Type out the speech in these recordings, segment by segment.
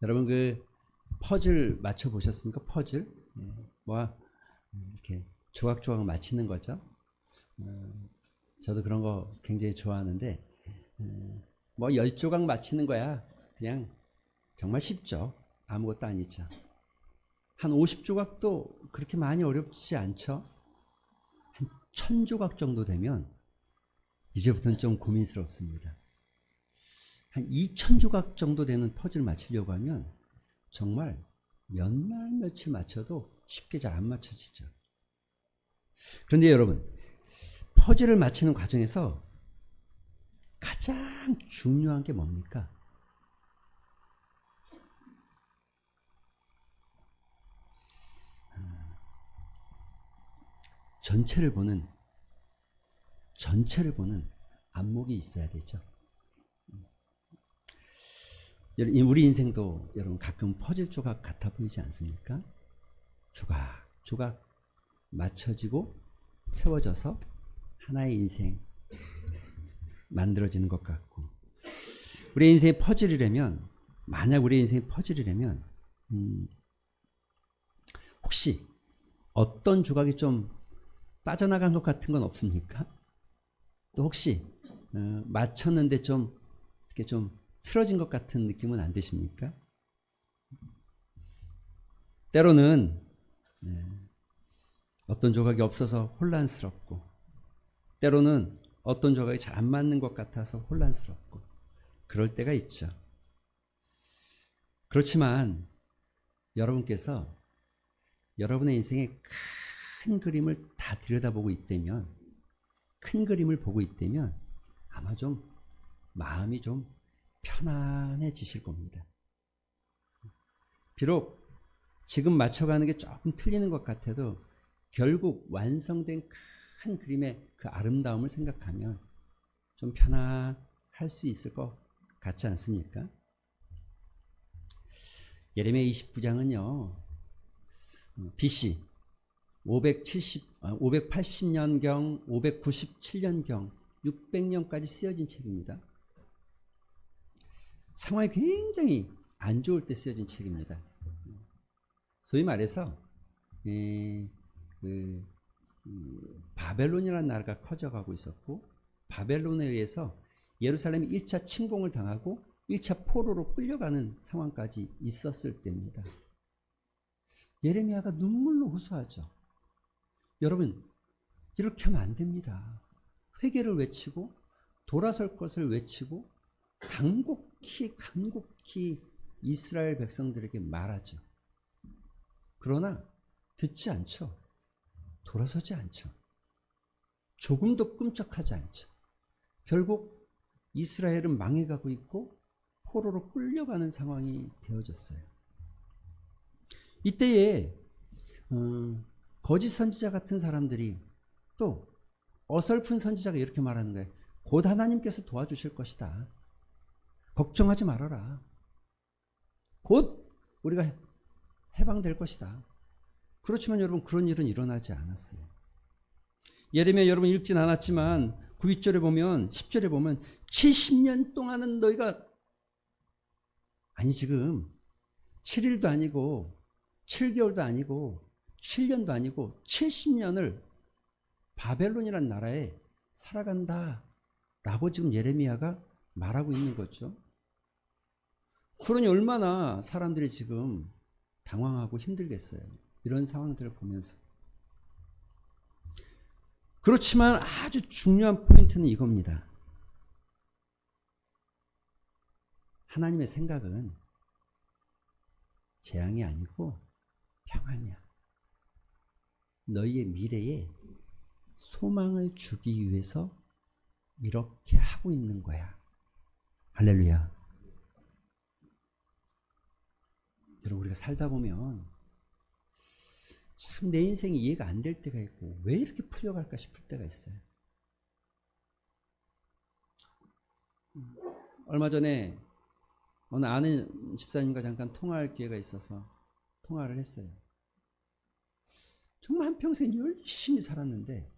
여러분 그 퍼즐 맞춰 보셨습니까? 퍼즐? 뭐 이렇게 조각조각 맞히는 거죠. 저도 그런 거 굉장히 좋아하는데 뭐 10조각 맞히는 거야. 그냥 정말 쉽죠. 아무것도 아니죠. 한 50조각도 그렇게 많이 어렵지 않죠. 한 1000조각 정도 되면 이제부터는 좀 고민스럽습니다. 한 2000조각 정도 되는 퍼즐 맞추려고 하면 정말 몇 날 며칠 맞춰도 쉽게 잘 안 맞춰지죠. 그런데 여러분, 퍼즐을 맞추는 과정에서 가장 중요한 게 뭡니까? 전체를 보는 안목이 있어야 되죠. 우리 인생도 여러분 가끔 퍼즐 조각 같아 보이지 않습니까? 조각 조각 맞춰지고 세워져서 하나의 인생 만들어지는 것 같고, 우리 인생의 퍼즐이라면, 만약 우리 인생의 퍼즐이라면 혹시 어떤 조각이 좀 빠져나간 것 같은 건 없습니까? 또 혹시 맞췄는데 좀 이렇게 좀 틀어진 것 같은 느낌은 안 드십니까? 때로는 어떤 조각이 없어서 혼란스럽고, 때로는 어떤 조각이 잘 안 맞는 것 같아서 혼란스럽고, 그럴 때가 있죠. 그렇지만 여러분께서 여러분의 인생의 큰 그림을 다 들여다보고 있다면, 큰 그림을 보고 있다면 아마 좀 마음이 좀 편안해지실 겁니다. 비록 지금 맞춰가는 게 조금 틀리는 것 같아도 결국 완성된 큰 그림의 그 아름다움을 생각하면 좀 편안할 수 있을 것 같지 않습니까? 예레미야 29장은요, BC 580년경, 597년경, 600년까지 쓰여진 책입니다. 상황이 굉장히 안 좋을 때 쓰여진 책입니다. 소위 말해서 바벨론이라는 나라가 커져가고 있었고, 바벨론에 의해서 예루살렘이 1차 침공을 당하고 1차 포로로 끌려가는 상황까지 있었을 때입니다. 예레미야가 눈물로 호소하죠. 여러분, 이렇게 하면 안 됩니다. 회개를 외치고 돌아설 것을 외치고 간곡히 이스라엘 백성들에게 말하죠. 그러나 듣지 않죠. 돌아서지 않죠. 조금도 끔찍하지 않죠. 결국 이스라엘은 망해가고 있고 포로로 끌려가는 상황이 되어졌어요. 이때에 거짓 선지자 같은 사람들이, 또 어설픈 선지자가 이렇게 말하는 거예요. 곧 하나님께서 도와주실 것이다. 걱정하지 말아라. 곧 우리가 해방될 것이다. 그렇지만 여러분, 그런 일은 일어나지 않았어요. 예레미야 여러분 읽진 않았지만 9절에 보면, 10절에 보면 70년 동안은 너희가, 아니 지금 7일도 아니고 7개월도 아니고 7년도 아니고 70년을 바벨론이라는 나라에 살아간다 라고 지금 예레미야가 말하고 있는 거죠. 그러니 얼마나 사람들이 지금 당황하고 힘들겠어요. 이런 상황들을 보면서. 그렇지만 아주 중요한 포인트는 이겁니다. 하나님의 생각은 재앙이 아니고 평안이야. 너희의 미래에 소망을 주기 위해서 이렇게 하고 있는 거야. 할렐루야. 여러분, 우리가 살다 보면 참 내 인생이 이해가 안 될 때가 있고, 왜 이렇게 풀려갈까 싶을 때가 있어요. 얼마 전에 어느 아는 집사님과 잠깐 통화할 기회가 있어서 통화를 했어요. 정말 한평생 열심히 살았는데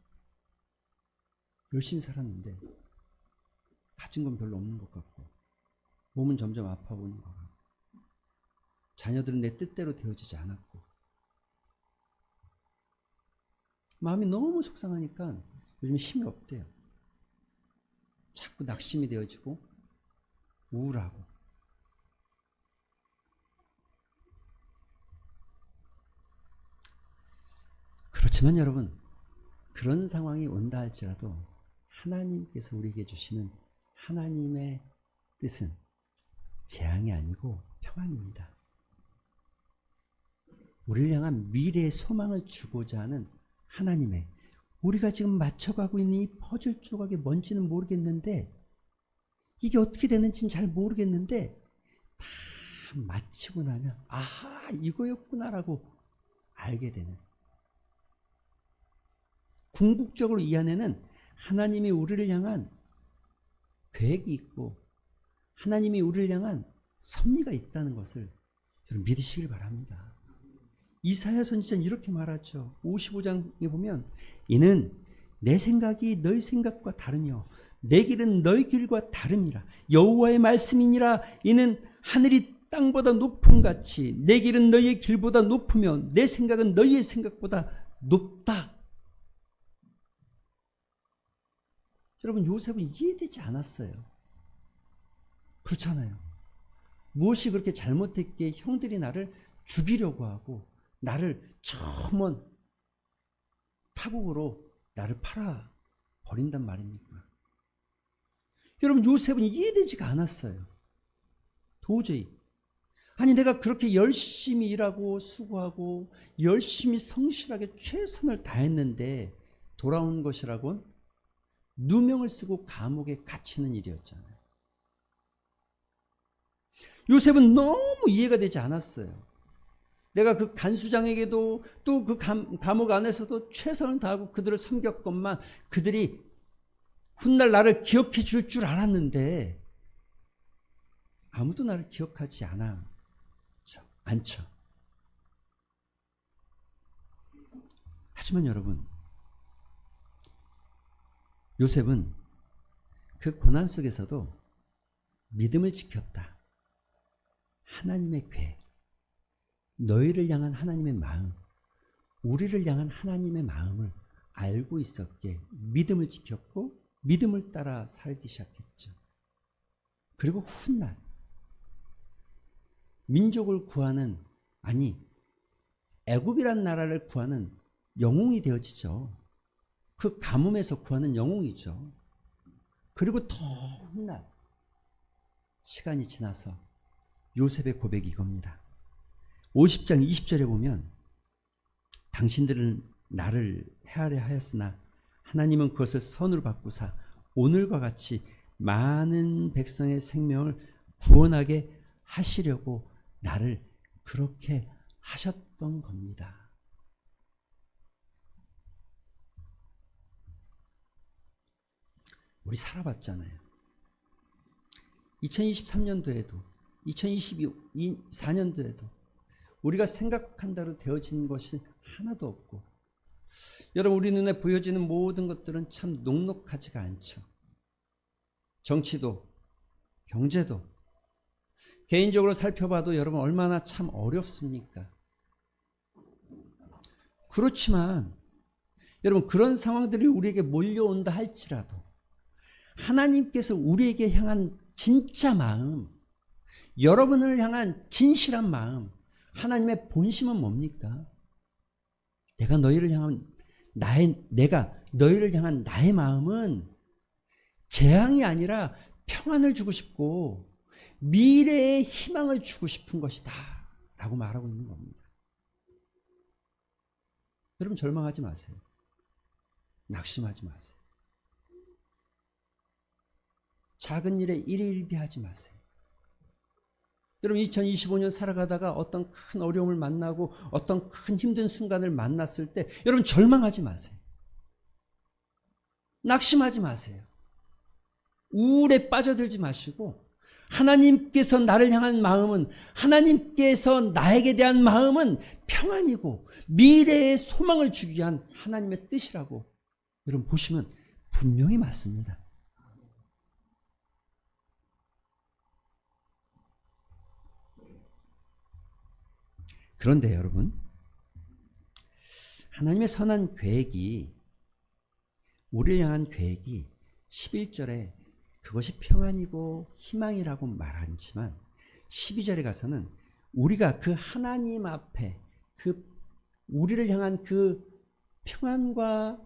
가진 건 별로 없는 것 같고, 몸은 점점 아파 보이는 것 같고, 자녀들은 내 뜻대로 되어지지 않았고 마음이 너무 속상하니까 요즘 힘이 없대요. 자꾸 낙심이 되어지고 우울하고. 그렇지만 여러분, 그런 상황이 온다 할지라도 하나님께서 우리에게 주시는 하나님의 뜻은 재앙이 아니고 평안입니다. 우리를 향한 미래의 소망을 주고자 하는 하나님의, 우리가 지금 맞춰가고 있는 이 퍼즐 조각이 뭔지는 모르겠는데, 이게 어떻게 되는지는 잘 모르겠는데, 다 마치고 나면 아하 이거였구나라고 알게 되는, 궁극적으로 이 안에는 하나님이 우리를 향한 계획이 있고 하나님이 우리를 향한 섭리가 있다는 것을 여러분 믿으시길 바랍니다. 이사야 선지자는 이렇게 말하죠. 55장에 보면 이는 내 생각이 너희 생각과 다르며 내 길은 너희 길과 다름이라. 여호와의 말씀이니라. 이는 하늘이 땅보다 높음 같이 내 길은 너희의 길보다 높으며 내 생각은 너희의 생각보다 높다. 여러분, 요셉은 이해되지 않았어요. 그렇잖아요. 무엇이 그렇게 잘못했기에 형들이 나를 죽이려고 하고 나를 저 먼 타국으로 나를 팔아 버린단 말입니까? 여러분, 요셉은 이해되지가 않았어요. 도저히. 아니, 내가 그렇게 열심히 일하고 수고하고 열심히 성실하게 최선을 다했는데 돌아온 것이라곤 누명을 쓰고 감옥에 갇히는 일이었잖아요. 요셉은 너무 이해가 되지 않았어요. 내가 그 간수장에게도 또 그 감옥 안에서도 최선을 다하고 그들을 섬겼건만 그들이 훗날 나를 기억해 줄 줄 알았는데 아무도 나를 기억하지 않죠. 하지만 여러분, 요셉은 그 고난 속에서도 믿음을 지켰다. 하나님의 계획, 너희를 향한 하나님의 마음, 우리를 향한 하나님의 마음을 알고 있었기에 믿음을 지켰고 믿음을 따라 살기 시작했죠. 그리고 훗날 민족을 구하는, 아니 애굽이란 나라를 구하는 영웅이 되어지죠. 그 가뭄에서 구하는 영웅이죠. 그리고 더 훗날 시간이 지나서 요셉의 고백이 이겁니다. 50장 20절에 보면 당신들은 나를 헤아려 하였으나 하나님은 그것을 선으로 바꾸사 오늘과 같이 많은 백성의 생명을 구원하게 하시려고 나를 그렇게 하셨던 겁니다. 우리 살아봤잖아요. 2023년도에도 2024년도에도 우리가 생각한 대로 되어진 것이 하나도 없고, 여러분, 우리 눈에 보여지는 모든 것들은 참 녹록하지가 않죠. 정치도 경제도 개인적으로 살펴봐도 여러분 얼마나 참 어렵습니까? 그렇지만 여러분, 그런 상황들이 우리에게 몰려온다 할지라도 하나님께서 우리에게 향한 진짜 마음, 여러분을 향한 진실한 마음, 하나님의 본심은 뭡니까? 내가 너희를 향한 나의 마음은 재앙이 아니라 평안을 주고 싶고 미래의 희망을 주고 싶은 것이다 라고 말하고 있는 겁니다. 여러분, 절망하지 마세요. 낙심하지 마세요. 작은 일에 일희일비하지 마세요. 여러분, 2025년 살아가다가 어떤 큰 어려움을 만나고 어떤 큰 힘든 순간을 만났을 때 여러분 절망하지 마세요. 낙심하지 마세요. 우울에 빠져들지 마시고 하나님께서 나를 향한 마음은, 하나님께서 나에게 대한 마음은 평안이고 미래의 소망을 주기 위한 하나님의 뜻이라고 여러분 보시면 분명히 맞습니다. 그런데 여러분, 하나님의 선한 계획이, 우리를 향한 계획이 11절에 그것이 평안이고 희망이라고 말하지만 12절에 가서는 우리가 그 하나님 앞에 그 우리를 향한 그 평안과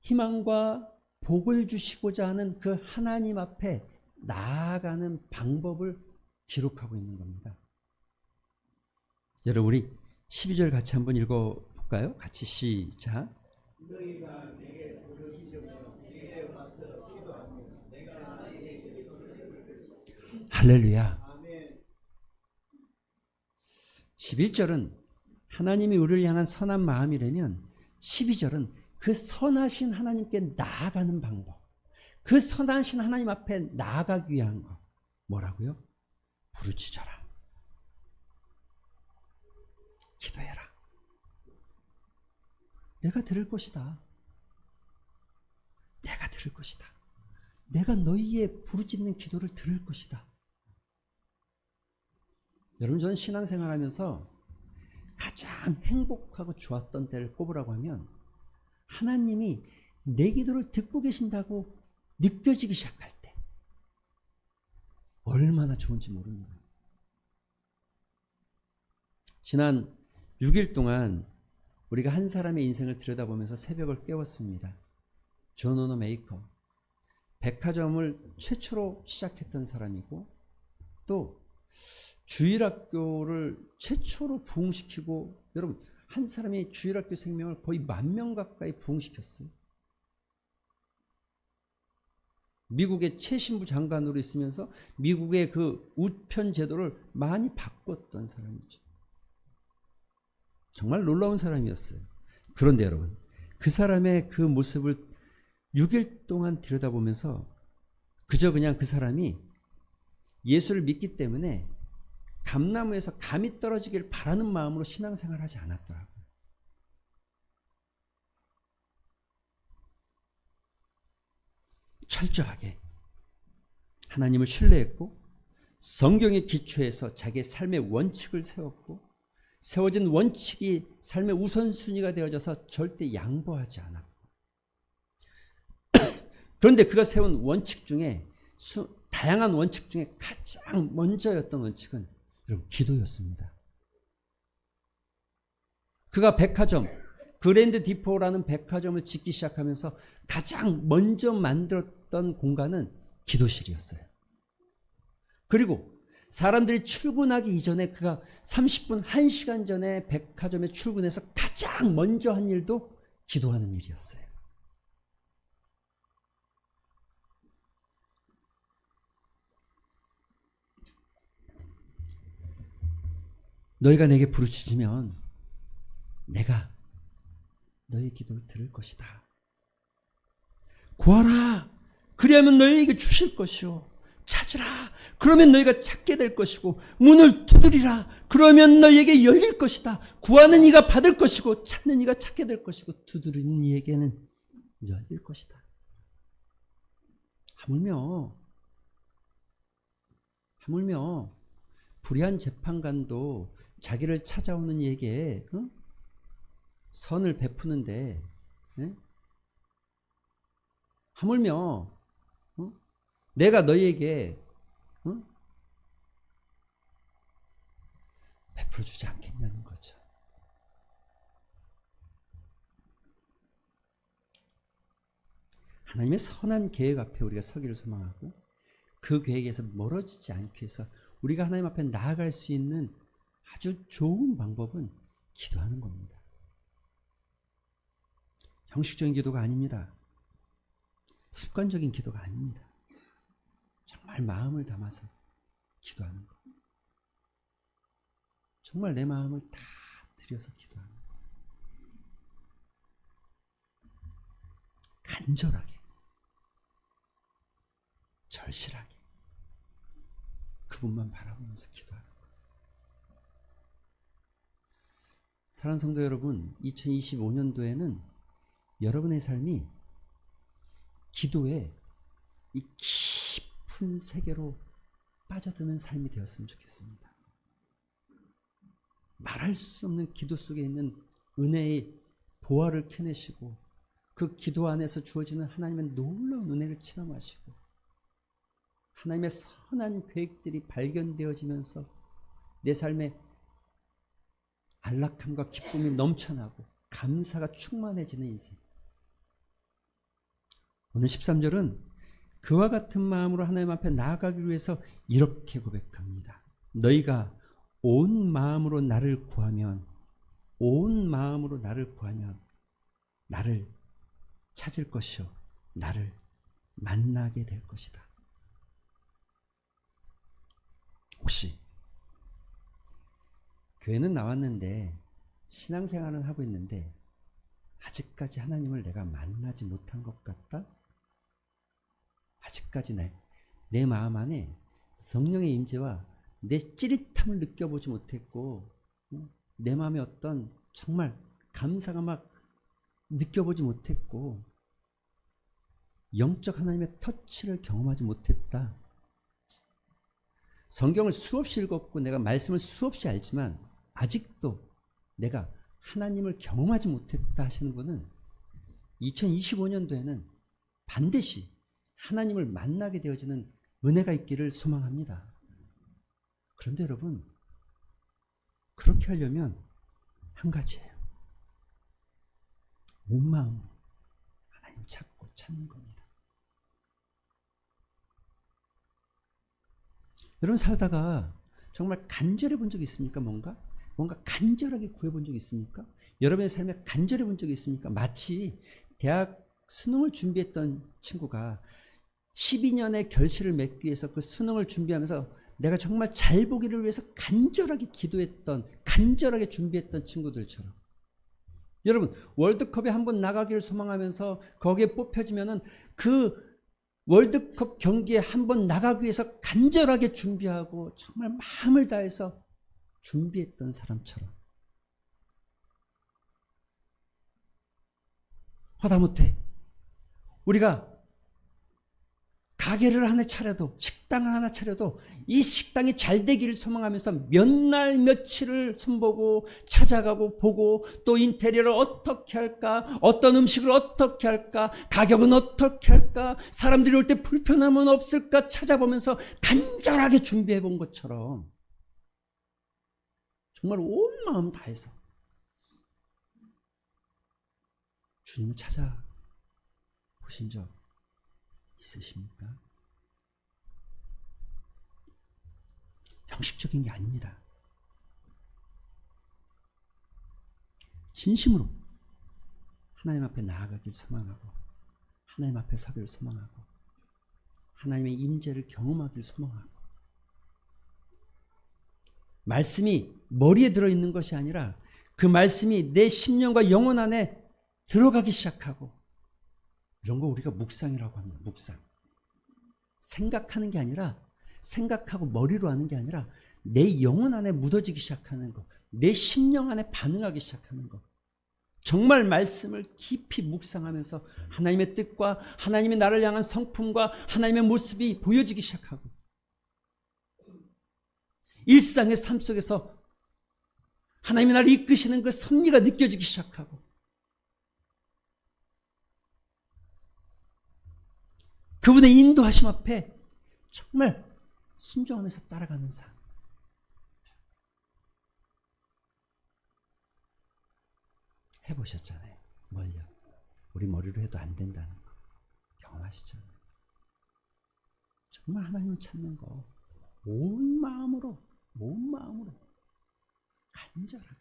희망과 복을 주시고자 하는 그 하나님 앞에 나아가는 방법을 기록하고 있는 겁니다. 여러분, 우리 12절 같이 한번 읽어볼까요? 같이 시작. 너희가 내게 부르짖으며 내게 와서 기도하며 내가 너희에게 기도를 할렐루야. 11절은 하나님이 우리를 향한 선한 마음이라면 12절은 그 선하신 하나님께 나아가는 방법, 그 선하신 하나님 앞에 나아가기 위한 거 뭐라고요? 부르짖어라, 기도해라. 내가 들을 것이다. 내가 들을 것이다. 내가 너희의 부르짖는 기도를 들을 것이다. 여러분, 저는 신앙생활하면서 가장 행복하고 좋았던 때를 꼽으라고 하면 하나님이 내 기도를 듣고 계신다고 느껴지기 시작할 때 얼마나 좋은지 모릅니다. 지난 6일 동안 우리가 한 사람의 인생을 들여다보면서 새벽을 깨웠습니다. 존 오너 메이커, 백화점을 최초로 시작했던 사람이고 또 주일학교를 최초로 부흥시키고, 여러분, 한 사람이 주일학교 생명을 거의 10,000명 가까이 부흥시켰어요. 미국의 최신부 장관으로 있으면서 미국의 그 우편 제도를 많이 바꿨던 사람이죠. 정말 놀라운 사람이었어요. 그런데 여러분, 그 사람의 그 모습을 6일 동안 들여다보면서 그저 그냥 그 사람이 예수를 믿기 때문에 감나무에서 감이 떨어지길 바라는 마음으로 신앙생활을 하지 않았더라고요. 철저하게 하나님을 신뢰했고 성경에 기초해서 자기의 삶의 원칙을 세웠고, 세워진 원칙이 삶의 우선순위가 되어져서 절대 양보하지 않았고, 그런데 그가 세운 원칙 중에 다양한 원칙 중에 가장 먼저였던 원칙은 여러분, 기도였습니다. 그가 백화점, 그랜드 디포라는 백화점을 짓기 시작하면서 가장 먼저 만들었던 공간은 기도실이었어요. 그리고 사람들이 출근하기 이전에 그가 30분, 1시간 전에 백화점에 출근해서 가장 먼저 한 일도 기도하는 일이었어요. 너희가 내게 부르짖으면 내가 너희 기도를 들을 것이다. 구하라. 그리하면 너희에게 주실 것이요. 찾으라. 그러면 너희가 찾게 될 것이고, 문을 두드리라. 그러면 너희에게 열릴 것이다. 구하는 이가 받을 것이고, 찾는 이가 찾게 될 것이고, 두드리는 이에게는 열릴 것이다. 하물며 불의한 재판관도 자기를 찾아오는 이에게 선을 베푸는데, 하물며 내가 너희에게 베풀어주지 않겠냐는 거죠. 하나님의 선한 계획 앞에 우리가 서기를 소망하고 그 계획에서 멀어지지 않기 위해서 우리가 하나님 앞에 나아갈 수 있는 아주 좋은 방법은 기도하는 겁니다. 형식적인 기도가 아닙니다. 습관적인 기도가 아닙니다. 정말 마음을 담아서 기도하는 것. 정말 내 마음을 다 들여서 기도하는 것. 간절하게, 절실하게 그분만 바라보면서 기도하는 것. 사랑하는 성도 여러분, 2025년도에는 여러분의 삶이 기도에 이 깊은 세계로 빠져드는 삶이 되었으면 좋겠습니다. 말할 수 없는 기도 속에 있는 은혜의 보화를 캐내시고 그 기도 안에서 주어지는 하나님의 놀라운 은혜를 체험하시고 하나님의 선한 계획들이 발견되어지면서 내 삶에 안락함과 기쁨이 넘쳐나고 감사가 충만해지는 인생. 오늘 13절은 그와 같은 마음으로 하나님 앞에 나아가기 위해서 이렇게 고백합니다. 너희가 온 마음으로 나를 구하면 나를 찾을 것이요 나를 만나게 될 것이다. 혹시 교회는 나왔는데 신앙생활은 하고 있는데 아직까지 하나님을 내가 만나지 못한 것 같다? 아직까지 내 마음 안에 성령의 임재와 내 찌릿함을 느껴보지 못했고 내 마음에 어떤 정말 감사가 막 느껴보지 못했고 영적 하나님의 터치를 경험하지 못했다. 성경을 수없이 읽었고 내가 말씀을 수없이 알지만 아직도 내가 하나님을 경험하지 못했다 하시는 분은 2025년도에는 반드시 하나님을 만나게 되어지는 은혜가 있기를 소망합니다. 그런데 여러분, 그렇게 하려면 한 가지예요. 온 마음으로 하나님 찾고 찾는 겁니다. 여러분 살다가 정말 간절해 본 적이 있습니까? 뭔가 간절하게 구해본 적이 있습니까? 여러분의 삶에 간절해 본 적이 있습니까? 마치 대학 수능을 준비했던 친구가 12년의 결실을 맺기 위해서 그 수능을 준비하면서 내가 정말 잘 보기를 위해서 간절하게 기도했던, 간절하게 준비했던 친구들처럼. 여러분, 월드컵에 한번 나가기를 소망하면서 거기에 뽑혀지면은 그 월드컵 경기에 한번 나가기 위해서 간절하게 준비하고 정말 마음을 다해서 준비했던 사람처럼. 하다못해 우리가 가게를 하나 차려도, 식당을 하나 차려도 이 식당이 잘 되기를 소망하면서 몇 날 며칠을 손보고 찾아가고 보고 또 인테리어를 어떻게 할까, 어떤 음식을 어떻게 할까, 가격은 어떻게 할까, 사람들이 올 때 불편함은 없을까 찾아보면서 간절하게 준비해 본 것처럼 정말 온 마음 다해서 주님을 찾아보신 적 있으십니까? 형식적인 게 아닙니다. 진심으로 하나님 앞에 나아가길 소망하고 하나님 앞에 서기를 소망하고 하나님의 임재를 경험하길 소망하고 말씀이 머리에 들어있는 것이 아니라 그 말씀이 내 심령과 영혼 안에 들어가기 시작하고 이런 거 우리가 묵상이라고 합니다. 묵상. 생각하는 게 아니라 생각하고 머리로 하는 게 아니라 내 영혼 안에 묻어지기 시작하는 것. 내 심령 안에 반응하기 시작하는 것. 정말 말씀을 깊이 묵상하면서 하나님의 뜻과 하나님의 나를 향한 성품과 하나님의 모습이 보여지기 시작하고 일상의 삶 속에서 하나님이 나를 이끄시는 그 섭리가 느껴지기 시작하고 그분의 인도하심 앞에 정말 순종하면서 따라가는 삶. 해보셨잖아요. 뭘요? 우리 머리로 해도 안 된다는 거 경험하시잖아요. 정말 하나님을 찾는 거 온 마음으로 간절하게.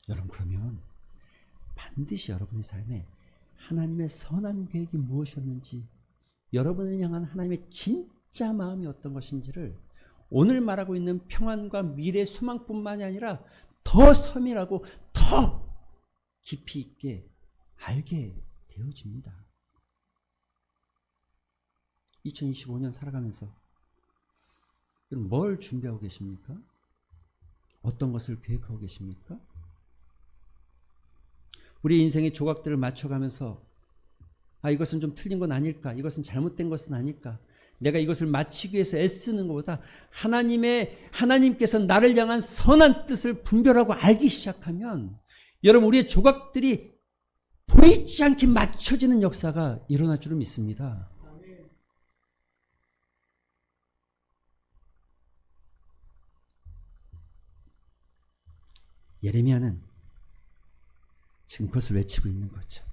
여러분 그러면 반드시 여러분의 삶에 하나님의 선한 계획이 무엇이었는지 여러분을 향한 하나님의 진짜 마음이 어떤 것인지를 오늘 말하고 있는 평안과 미래 소망뿐만이 아니라 더 서밀하고 더 깊이 있게 알게 되어집니다. 2025년 살아가면서 뭘 준비하고 계십니까? 어떤 것을 계획하고 계십니까? 우리 인생의 조각들을 맞춰가면서 이것은 좀 틀린 건 아닐까? 이것은 잘못된 것은 아닐까? 내가 이것을 마치기 위해서 애쓰는 것보다 하나님께서 나를 향한 선한 뜻을 분별하고 알기 시작하면 여러분 우리의 조각들이 보이지 않게 맞춰지는 역사가 일어날 줄을 믿습니다. 예레미야는 지금 그것을 외치고 있는 거죠.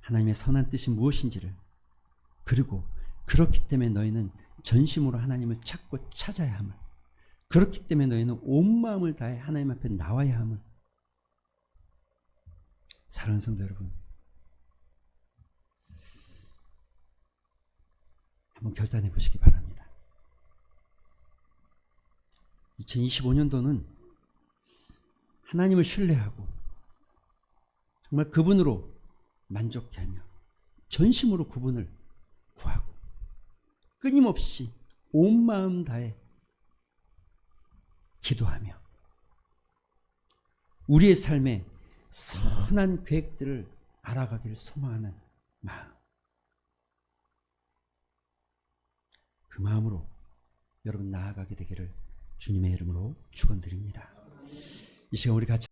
하나님의 선한 뜻이 무엇인지를, 그리고 그렇기 때문에 너희는 전심으로 하나님을 찾고 찾아야 함을, 그렇기 때문에 너희는 온 마음을 다해 하나님 앞에 나와야 함을. 사랑하는 성도 여러분, 한번 결단해 보시기 바랍니다. 2025년도는 하나님을 신뢰하고 정말 그분으로 만족해하며 전심으로 그분을 구하고 끊임없이 온 마음 다해 기도하며 우리의 삶에 선한 계획들을 알아가기를 소망하는 마음, 그 마음으로 여러분 나아가게 되기를 주님의 이름으로 축원드립니다. 이 시간 우리 같이